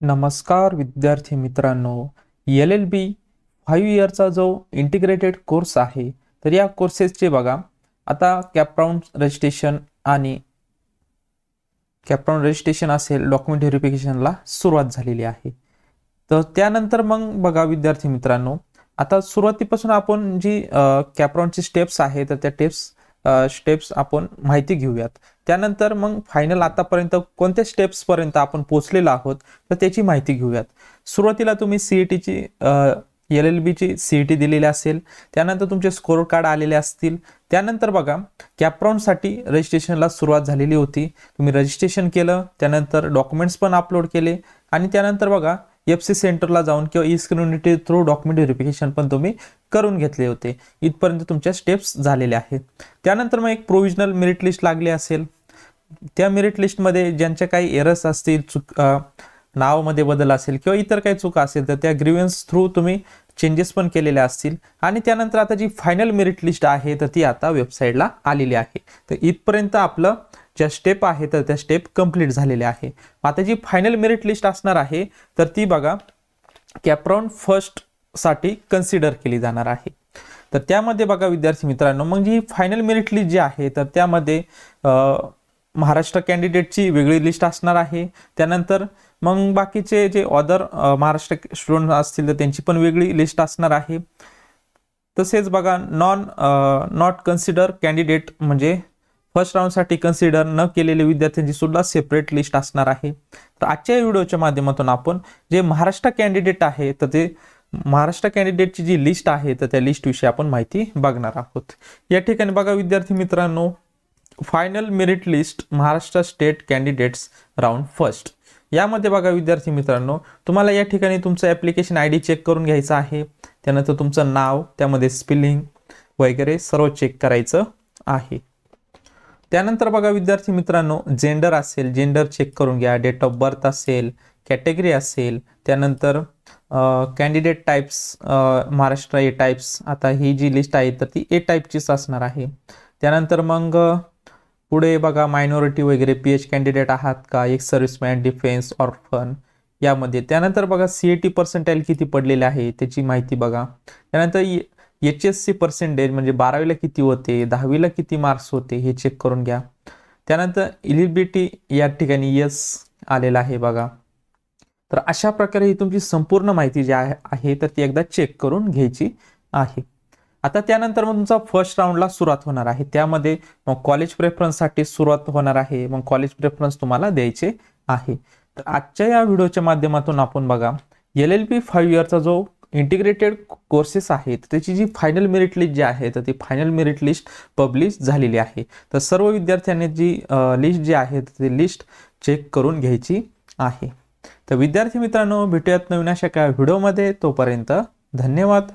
नमस्कार विद्यार्थी मित्रांनो, LLB 5 इयरचा जो इंटिग्रेटेड कोर्स आहे, तर या कोर्सेसचे बघा आता कॅपराउंड रजिस्ट्रेशन असेल, डॉक्युमेंट व्हेरिफिकेशनला सुरुवात झालेली आहे. तर त्यानंतर मग बघा विद्यार्थी मित्रांनो, आता सुरुवातीपासून आपण जी कॅपराउंडची स्टेप्स आहे तर त्या स्टेप्स आपण माहिती घेऊयात. त्यानंतर मग फायनल आतापर्यंत कोणत्या स्टेप्स पर्यंत आपण पोहोचलेलो आहोत तर त्याची माहिती घेऊयात. सुरुवातीला तुम्ही सीईटीची LLBची सीईटी दिलेली असेल, त्यानंतर तुमचे स्कोर कार्ड आलेले असतील. त्यानंतर बघा कॅपराउंडसाठी रजिस्ट्रेशनला सुरुवात झालेली होती. तुम्ही रजिस्ट्रेशन केलं, त्यानंतर डॉक्युमेंट्स पण अपलोड केले आणि त्यानंतर बघा FC सेंटरला जाऊन किंवा ई-स्क्रिनिटी थ्रू डॉक्युमेंट व्हेरिफिकेशन पण तुम्ही करून घेतले होते. इथपर्यंत तुमच्या स्टेप्स झालेल्या आहेत. त्यानंतर मग एक प्रोव्हिजनल मेरिट लिस्ट लागली असेल. त्या मेरिट लिस्टमध्ये ज्यांच्या काही एरर्स असतील, नावामध्ये बदल असेल किंवा इतर काही चुका असेल तर त्या ग्रीव्हन्स थ्रू तुम्ही चेंजेस पण केलेले असतील. आणि त्यानंतर आता जी फायनल मेरिट लिस्ट आहे तर ती आता वेबसाईटला आलेली आहे. तर इथपर्यंत आपलं ज्या स्टेप आहे तर त्या स्टेप कंप्लीट झालेल्या आहे. आता जी फायनल मेरिट लिस्ट असणार आहे तर ती बघा कॅपराउंड फर्स्ट साठी कन्सिडर केली जाणार आहे. तर त्यामध्ये बघा विद्यार्थी मित्रांनो, मग जी फायनल मेरिट लिस्ट जी आहे तर त्यामध्ये महाराष्ट्र कॅन्डिडेटची वेगळी लिस्ट असणार आहे. त्यानंतर मग बाकीचे जे अदर महाराष्ट्र स्टुडंट असतील तर त्यांची पण वेगळी लिस्ट असणार आहे. तसेच बघा नॉट कन्सिडर कॅन्डिडेट म्हणजे फर्स्ट राऊंडसाठी कन्सिडर न केलेले विद्यार्थ्यांची सुद्धा सेपरेट लिस्ट असणार आहे. तर आजच्या व्हिडिओच्या माध्यमातून आपण जे महाराष्ट्र कॅन्डिडेट आहे तर ते महाराष्ट्र कॅन्डिडेटची जी लिस्ट आहे तर त्या लिस्ट विषयी आपण माहिती बघणार आहोत. या ठिकाणी बघा विद्यार्थी मित्रांनो, final merit list Maharashtra state candidates round first. यामध्ये बघा विद्यार्थी मित्रांनो, तुम्हाला या ठिकाणी तुमचं ॲप्लिकेशन ID चेक करून घ्यायचं आहे. त्यानंतर तुमचं नाव, त्यामध्ये स्पेलिंग वगैरे सर्व चेक करायचं आहे. त्यानंतर बघा विद्यार्थी मित्रांनो, जेंडर असेल, जेंडर चेक करून घ्या. डेट ऑफ बर्थ असेल, कॅटेगरी असेल, त्यानंतर कॅन्डिडेट टाइप्स महाराष्ट्र ए टाइप्स. आता ही जी लिस्ट आहे तर ती ए टाइपचीच असणार आहे. त्यानंतर मग पुढे बघा मायनॉरिटी वगैरे, PH कॅन्डिडेट आहात का, एक सर्व्हिसमॅन, डिफेन्स, ऑर्फन यामध्ये. त्यानंतर बघा CAT पर्सेंटाईल किती पडलेले आहे त्याची माहिती बघा. त्यानंतर HSC पर्सेंटेज म्हणजे 12वीला किती होते, 10वीला किती मार्क्स होते हे चेक करून घ्या. त्यानंतर एलिजिबिलिटी या ठिकाणी यस आलेला आहे बघा. तर अशा प्रकारे ही तुमची संपूर्ण माहिती जी आहे तर ती एकदा चेक करून घ्यायची आहे. आता त्यानंतर मग तुमचा फर्स्ट राऊंडला सुरुवात होणार आहे. त्यामध्ये मग कॉलेज प्रेफरन्ससाठी सुरुवात होणार आहे. मग कॉलेज प्रेफरन्स तुम्हाला द्यायचे आहे. तर आजच्या या व्हिडिओच्या माध्यमातून आपण बघा LLB 5 इयरचा जो इंटिग्रेटेड कोर्सेस आहेत त्याची जी फायनल मेरिट लिस्ट जी आहे तर ती फायनल मेरिट लिस्ट पब्लिश झालेली आहे. तर सर्व विद्यार्थ्यांनी जी लिस्ट जी आहे ती लिस्ट चेक करून घ्यायची आहे. तर विद्यार्थी मित्रांनो, भेटूयात नवीन अशा एका व्हिडिओमध्ये. तोपर्यंत धन्यवाद.